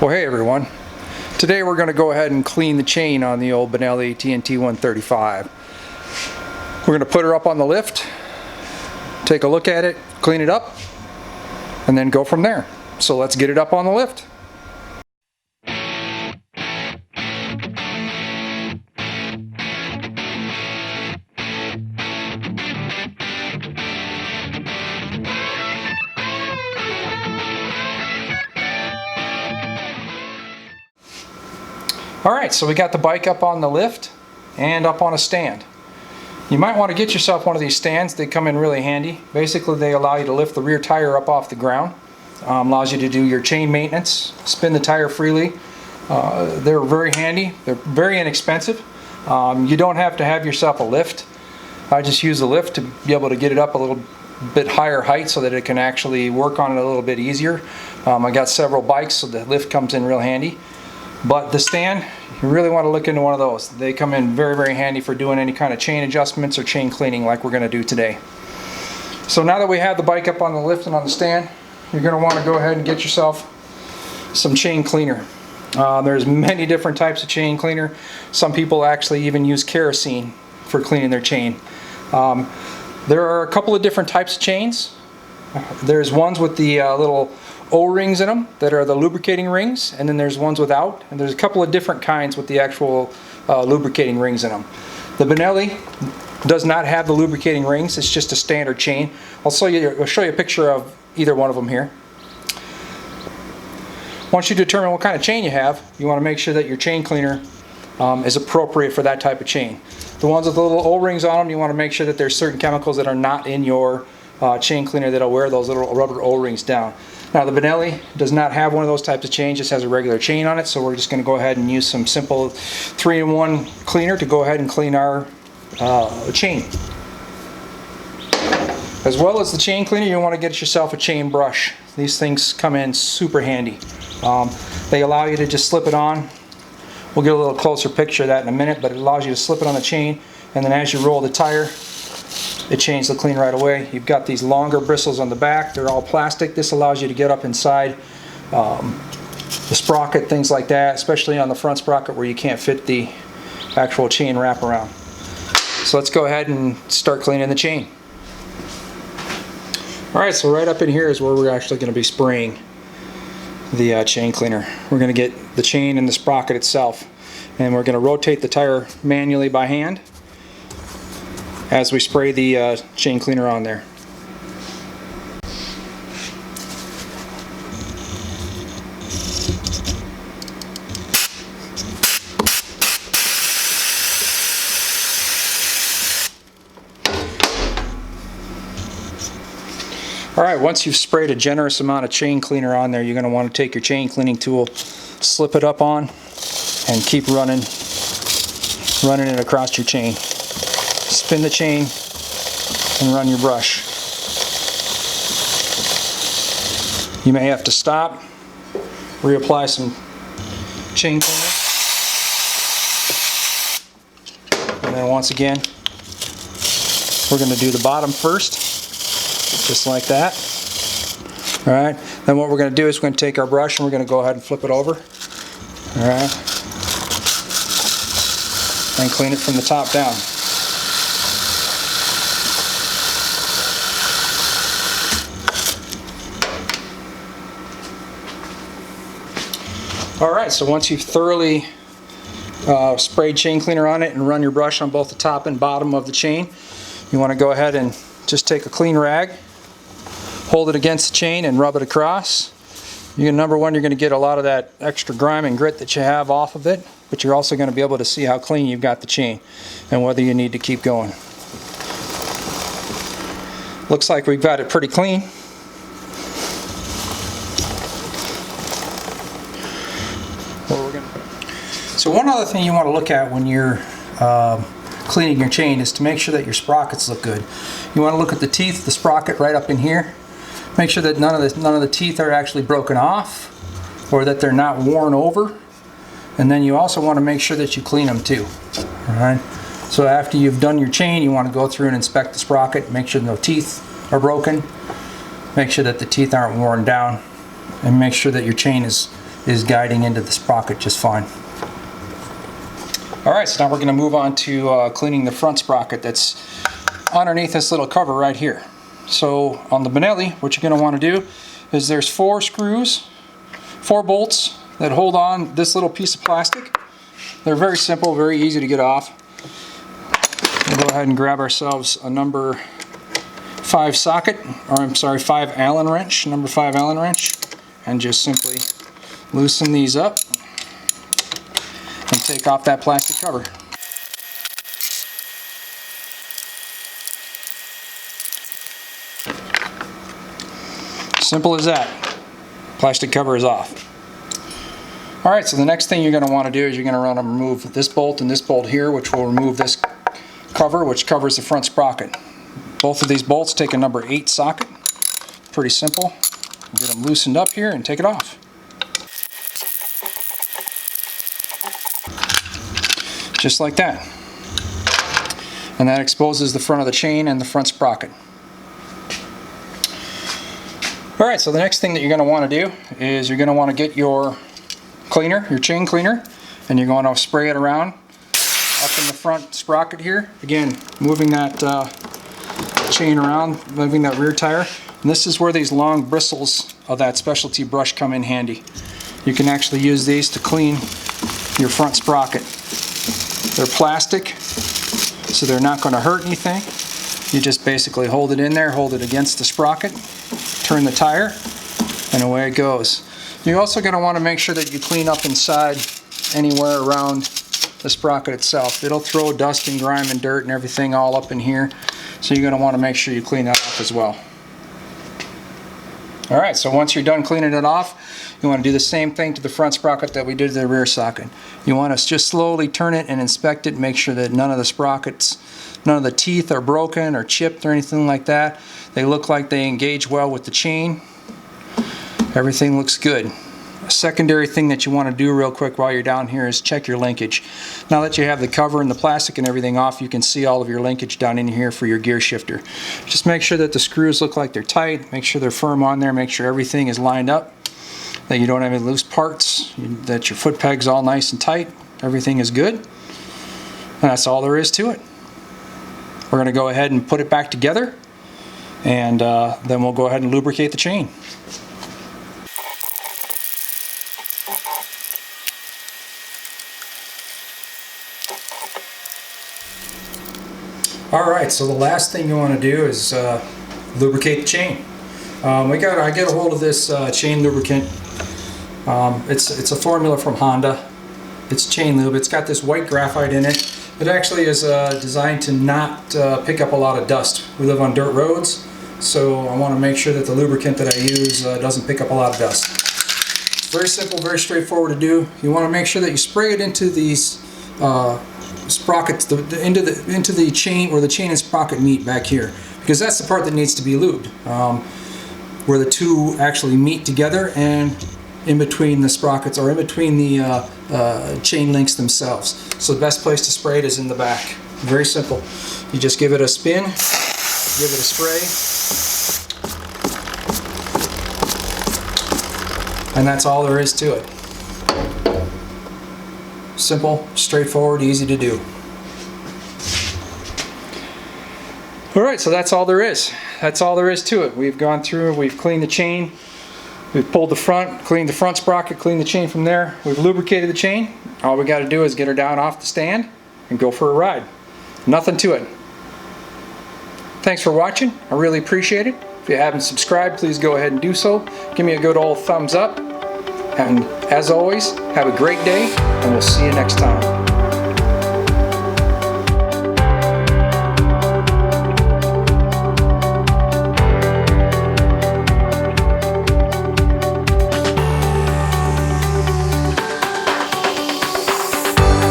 Well, hey everyone. Today we're going to go ahead and clean the chain on the old Benelli TNT 135. We're going to put her up on the lift, take a look at it, clean it up, and then go from there. So let's get it up on the lift. Alright, so we got the bike up on the lift and up on a stand. You might want to get yourself one of these stands. They come in really handy. Basically, they allow you to lift the rear tire up off the ground. Allows you to do your chain maintenance, spin the tire freely. They're very handy. They're very inexpensive. You don't have to have yourself a lift. I just use the lift to be able to get it up a little bit higher height so that it can actually work on it a little bit easier. I got several bikes, so the lift comes in real handy. But the stand, you really want to look into one of those. They come in very, very handy for doing any kind of chain adjustments or chain cleaning like we're going to do today. So now that we have the bike up on the lift and on the stand, you're going to want to go ahead and get yourself some chain cleaner. There's many different types of chain cleaner. Some people actually even use kerosene for cleaning their chain. There are a couple of different types of chains. There's ones with the little O-rings in them that are the lubricating rings, and then there's ones without, and there's a couple of different kinds with the actual lubricating rings in them. The Benelli does not have the lubricating rings. It's just a standard chain. I'll show you a picture of either one of them here. Once you determine what kind of chain you have, you want to make sure that your chain cleaner is appropriate for that type of chain. The ones with the little O-rings on them, you want to make sure that there's certain chemicals that are not in your chain cleaner that'll wear those little rubber O-rings down. Now the Benelli does not have one of those types of chains, just has a regular chain on it, so we're just going to go ahead and use some simple 3-in-1 cleaner to go ahead and clean our chain. As well as the chain cleaner, you want to get yourself a chain brush. These things come in super handy. They allow you to just slip it on. We'll get a little closer picture of that in a minute, but it allows you to slip it on the chain, and then as you roll the tire, it changes the clean right away. You've got these longer bristles on the back. They're all plastic. This allows you to get up inside the sprocket, things like that, especially on the front sprocket where you can't fit the actual chain wrap around. So let's go ahead and start cleaning the chain. Alright, so right up in here is where we're actually going to be spraying the chain cleaner. We're going to get the chain and the sprocket itself, and we're going to rotate the tire manually by hand as we spray the chain cleaner on there. Alright, once you've sprayed a generous amount of chain cleaner on there, you're going to want to take your chain cleaning tool, slip it up on, and keep running it across your chain. Spin the chain and run your brush. You may have to stop, reapply some chain cleaner, and then once again we're going to do the bottom first, just like that. Alright, then what we're going to do is we're going to take our brush and we're going to go ahead and flip it over. Alright, and clean it from the top down. Alright, so once you've thoroughly sprayed chain cleaner on it and run your brush on both the top and bottom of the chain, you want to go ahead and just take a clean rag, hold it against the chain and rub it across. Number one, you're going to get a lot of that extra grime and grit that you have off of it, but you're also going to be able to see how clean you've got the chain and whether you need to keep going. Looks like we've got it pretty clean. So one other thing you want to look at when you're cleaning your chain is to make sure that your sprockets look good. You want to look at the teeth, the sprocket right up in here. Make sure that none of the teeth are actually broken off or that they're not worn over. And then you also want to make sure that you clean them too. Alright. So after you've done your chain, you want to go through and inspect the sprocket, make sure no teeth are broken, make sure that the teeth aren't worn down, and make sure that your chain is is guiding into the sprocket just fine. Alright, so now we're going to move on to cleaning the front sprocket that's underneath this little cover right here. So on the Benelli, what you're going to want to do is there's 4 screws, 4 bolts that hold on this little piece of plastic. They're very simple, very easy to get off. We'll go ahead and grab ourselves a number 5 socket, or I'm sorry, 5 Allen wrench, number 5 Allen wrench, and just simply loosen these up and take off that plastic cover. Simple as that. Plastic cover is off. Alright, so the next thing you're going to want to do is you're going to want to remove this bolt and this bolt here, which will remove this cover, which covers the front sprocket. Both of these bolts take a number 8 socket. Pretty simple. Get them loosened up here and take it off. Just like that. And that exposes the front of the chain and the front sprocket. Alright, so the next thing that you're going to want to do is you're going to want to get your cleaner, your chain cleaner, and you're going to spray it around up in the front sprocket here. Again, moving that chain around, moving that rear tire. And this is where these long bristles of that specialty brush come in handy. You can actually use these to clean your front sprocket. They're plastic, so they're not going to hurt anything. You just basically hold it in there, hold it against the sprocket, turn the tire, and away it goes. You're also going to want to make sure that you clean up inside anywhere around the sprocket itself. It'll throw dust and grime and dirt and everything all up in here, so you're going to want to make sure you clean that off as well. Alright, so once you're done cleaning it off, you want to do the same thing to the front sprocket that we did to the rear socket. You want to just slowly turn it and inspect it, make sure that none of the sprockets, none of the teeth are broken or chipped or anything like that. They look like they engage well with the chain. Everything looks good. A secondary thing that you want to do real quick while you're down here is check your linkage. Now that you have the cover and the plastic and everything off, you can see all of your linkage down in here for your gear shifter. Just make sure that the screws look like they're tight, make sure they're firm on there, make sure everything is lined up, that you don't have any loose parts, that your foot peg's all nice and tight, everything is good. And that's all there is to it. We're going to go ahead and put it back together, and then we'll go ahead and lubricate the chain. Alright, so the last thing you want to do is lubricate the chain. I get a hold of this chain lubricant. It's a formula from Honda. It's chain lube. It's got this white graphite in it. It actually is designed to not pick up a lot of dust. We live on dirt roads, so I want to make sure that the lubricant that I use doesn't pick up a lot of dust. Very simple, very straightforward to do. You want to make sure that you spray it into these sprockets, into the chain where the chain and sprocket meet back here, because that's the part that needs to be lubed, where the two actually meet together and in between the sprockets, or in between the chain links themselves. So the best place to spray it is in the back. Very simple. You just give it a spin, give it a spray, and that's all there is to it. Simple, straightforward, easy to do. Alright, so that's all there is. That's all there is to it. We've gone through, we've cleaned the chain, we've pulled the front, cleaned the front sprocket, cleaned the chain from there, we've lubricated the chain. All we got to do is get her down off the stand and go for a ride. Nothing to it. Thanks for watching. I really appreciate it. If you haven't subscribed, please go ahead and do so. Give me a good old thumbs up. And as always, have a great day, and we'll see you next time.